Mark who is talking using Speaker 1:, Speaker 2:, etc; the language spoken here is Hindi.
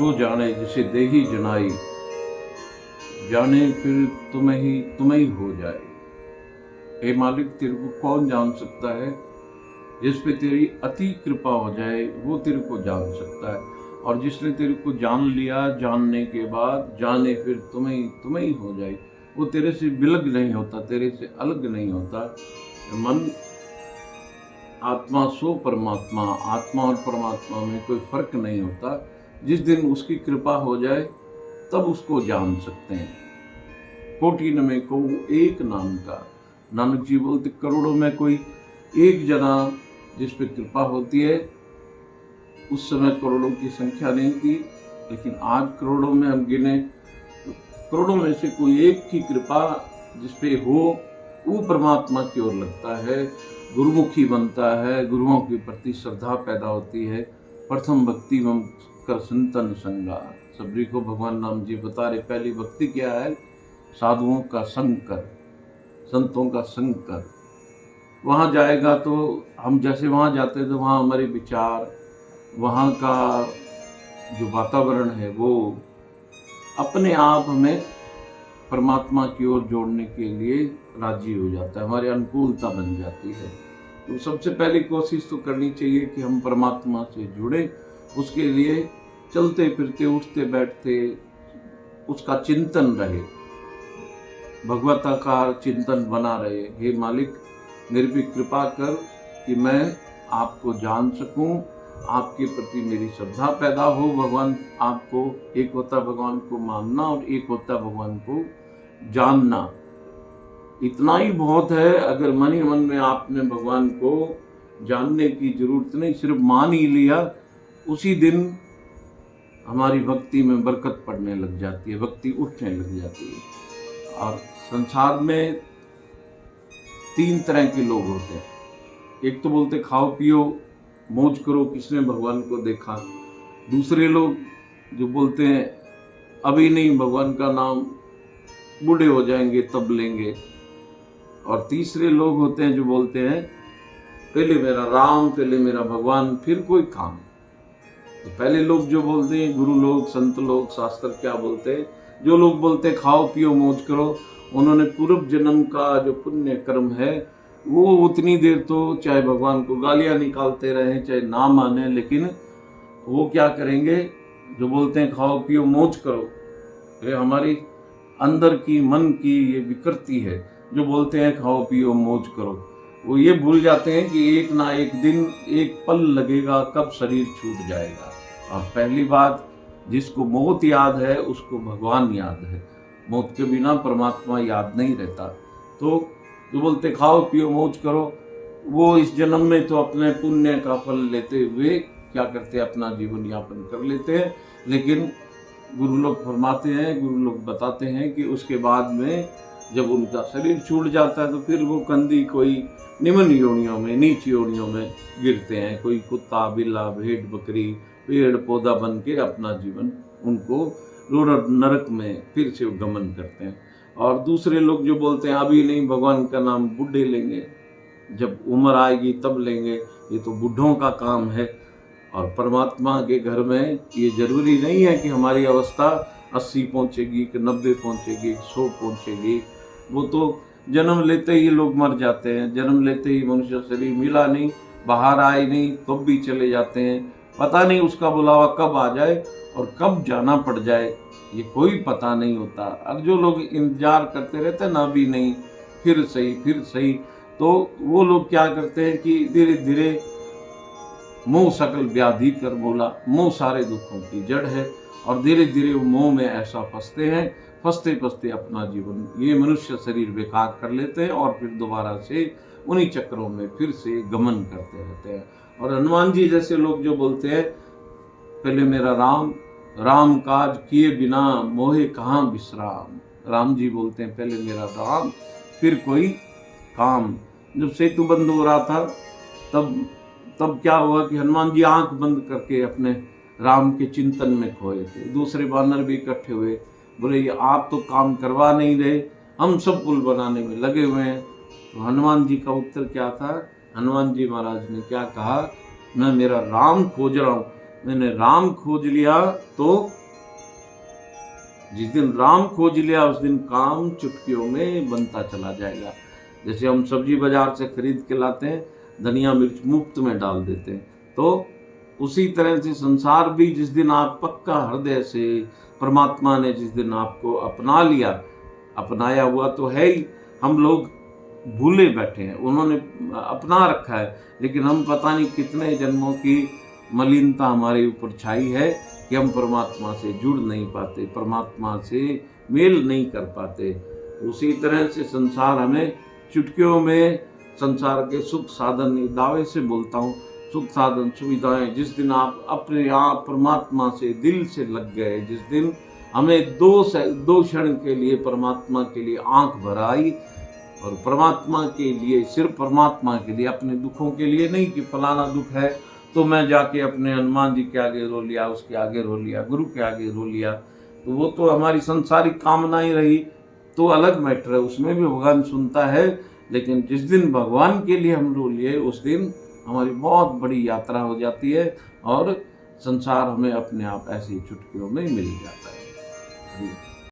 Speaker 1: सो जाने जिसे देही जनाई, जाने फिर तुम्हें ही हो जाए। हे मालिक, तेरे को कौन जान सकता है? जिस पे तेरी अति कृपा हो जाए वो तेरे को जान सकता है। और जिसने तेरे को जान लिया, जानने के बाद जाने फिर तुम्हें ही हो जाए, वो तेरे से बिलग नहीं होता, तेरे से अलग नहीं होता। मन आत्मा सो परमात्मा, आत्मा और परमात्मा में कोई फर्क नहीं होता। जिस दिन उसकी कृपा हो जाए तब उसको जान सकते हैं। कोटि न में को एक नाम का, नानक जी बोलते करोड़ों में कोई एक जना जिस पे कृपा होती है। उस समय करोड़ों की संख्या नहीं थी, लेकिन आज करोड़ों में हम गिने, करोड़ों में से कोई एक की कृपा जिस पे हो वो परमात्मा की ओर लगता है, गुरुमुखी बनता है, गुरुओं के प्रति श्रद्धा पैदा होती है। प्रथम भक्ति मम कर संतन संगा, सबरी को भगवान राम जी बता रहे पहली भक्ति क्या है? साधुओं का संग कर, संतों का संग कर। वहाँ जाएगा तो हम जैसे वहाँ जाते हैं तो वहाँ हमारे विचार, वहाँ का जो वातावरण है वो अपने आप हमें परमात्मा की ओर जोड़ने के लिए राजी हो जाता है, हमारी अनुकूलता बन जाती है। तो सबसे पहली कोशिश तो करनी चाहिए कि हम परमात्मा से जुड़े। उसके लिए चलते फिरते उठते बैठते उसका चिंतन रहे, भगवताकार चिंतन बना रहे। हे मालिक, मेरे पे कृपा कर कि मैं आपको जान सकूं, आपके प्रति मेरी श्रद्धा पैदा हो। भगवान आपको एक होता, भगवान को मानना और एक होता भगवान को जानना। इतना ही बहुत है। अगर मन ही मन में आपने भगवान को जानने की जरूरत नहीं, सिर्फ मान ही लिया, उसी दिन हमारी भक्ति में बरकत पड़ने लग जाती है, भक्ति उठने लग जाती है। और संसार में तीन तरह के लोग होते हैं। एक तो बोलते खाओ पियो मौज करो, किसने भगवान को देखा। दूसरे लोग जो बोलते हैं अभी नहीं, भगवान का नाम बूढ़े हो जाएंगे तब लेंगे। और तीसरे लोग होते हैं जो बोलते हैं पहले मेरा राम, पहले मेरा भगवान, फिर कोई काम। तो पहले लोग जो बोलते हैं, गुरु लोग, संत लोग, शास्त्र क्या बोलते हैं, जो लोग बोलते हैं खाओ पियो मौज करो, उन्होंने पूर्व जन्म का जो पुण्य कर्म है वो उतनी देर तो चाहे भगवान को गालियां निकालते रहें, चाहे ना माने, लेकिन वो क्या करेंगे? जो बोलते हैं खाओ पियो मौज करो, ये हमारी अंदर की मन की ये विकृति है। जो बोलते हैं खाओ पियो मौज करो, वो ये भूल जाते हैं कि एक ना एक दिन, एक पल लगेगा कब शरीर छूट जाएगा। और पहली बात, जिसको मौत याद है उसको भगवान याद है, मौत के बिना परमात्मा याद नहीं रहता। तो जो बोलते खाओ पियो मौज करो, वो इस जन्म में तो अपने पुण्य का फल लेते हुए क्या करते हैं? अपना जीवन यापन कर लेते हैं। लेकिन गुरु लोग फरमाते हैं, गुरु लोग बताते हैं कि उसके बाद में जब उनका शरीर छूट जाता है तो फिर वो कंदी कोई निम्न योनियों में, नीच योनियों में गिरते हैं। कोई कुत्ता, बिल्ला, भेड़, बकरी, पेड़ पौधा बन के अपना जीवन उनको नरक में फिर से गमन करते हैं। और दूसरे लोग जो बोलते हैं अभी नहीं, भगवान का नाम बूढ़े लेंगे, जब उम्र आएगी तब लेंगे, ये तो बूढ़ों का काम है। और परमात्मा के घर में ये जरूरी नहीं है कि हमारी अवस्था 80 पहुँचेगी कि 90 पहुँचेगी, 100 पहुँचेगी। वो तो जन्म लेते ही लोग मर जाते हैं, जन्म लेते ही मनुष्य शरीर मिला नहीं, बाहर आए नहीं, तब भी चले जाते हैं। पता नहीं उसका बुलावा कब आ जाए और कब जाना पड़ जाए, ये कोई पता नहीं होता। अब जो लोग इंतजार करते रहते हैं ना, अभी नहीं, फिर सही फिर सही, तो वो लोग क्या करते हैं कि धीरे धीरे मोह सकल व्याधि कर बोला, मोह सारे दुखों की जड़ है। और धीरे धीरे वो मोह में ऐसा फंसते हैं, फंसते फंसते अपना जीवन, ये मनुष्य शरीर बेकार कर लेते हैं और फिर दोबारा से उन्हीं चक्रों में फिर से गमन करते रहते हैं। और हनुमान जी जैसे लोग जो बोलते हैं पहले मेरा राम, राम काज किए बिना मोहे कहाँ विश्राम। राम जी बोलते हैं पहले मेरा राम, फिर कोई काम। जब सेतु बंद हो रहा था तब क्या हुआ कि हनुमान जी आंख बंद करके अपने राम के चिंतन में खोए थे। दूसरे वानर भी इकट्ठे हुए, बोले ये आप तो काम करवा नहीं रहे, हम सब पुल बनाने में लगे हुए हैं। तो हनुमान जी का उत्तर क्या था? हनुमान जी महाराज ने क्या कहा? मैं मेरा राम खोज रहा हूँ, मैंने राम खोज लिया तो जिस दिन राम खोज लिया उस दिन काम चुटकियों में बनता चला जाएगा। जैसे हम सब्जी बाजार से खरीद के लाते हैं, धनिया मिर्च मुफ्त में डाल देते हैं, तो उसी तरह से संसार भी जिस दिन आप पक्का हृदय से, परमात्मा ने जिस दिन आपको अपना लिया, अपनाया हुआ तो है ही, हम लोग भूले बैठे हैं, उन्होंने अपना रखा है, लेकिन हम पता नहीं कितने जन्मों की मलिनता हमारे ऊपर छाई है कि हम परमात्मा से जुड़ नहीं पाते, परमात्मा से मेल नहीं कर पाते। उसी तरह से संसार हमें चुटकियों में संसार के सुख साधन, दावे से बोलता हूँ, सुख साधन सुविधाएं, जिस दिन आप अपने आप परमात्मा से दिल से लग गए, जिस दिन हमें दो क्षण के लिए परमात्मा के लिए आंख भर आई, और परमात्मा के लिए, सिर्फ परमात्मा के लिए, अपने दुखों के लिए नहीं कि फलाना दुख है तो मैं जाके अपने हनुमान जी के आगे रो लिया, उसके आगे रो लिया, गुरु के आगे रो लिया, तो वो तो हमारी संसारिक कामना ही रही, तो अलग मैटर है, उसमें भी भगवान सुनता है। लेकिन जिस दिन भगवान के लिए हम रो लिए उस दिन हमारी बहुत बड़ी यात्रा हो जाती है और संसार हमें अपने आप ऐसी चुटकियों में मिल जाता है।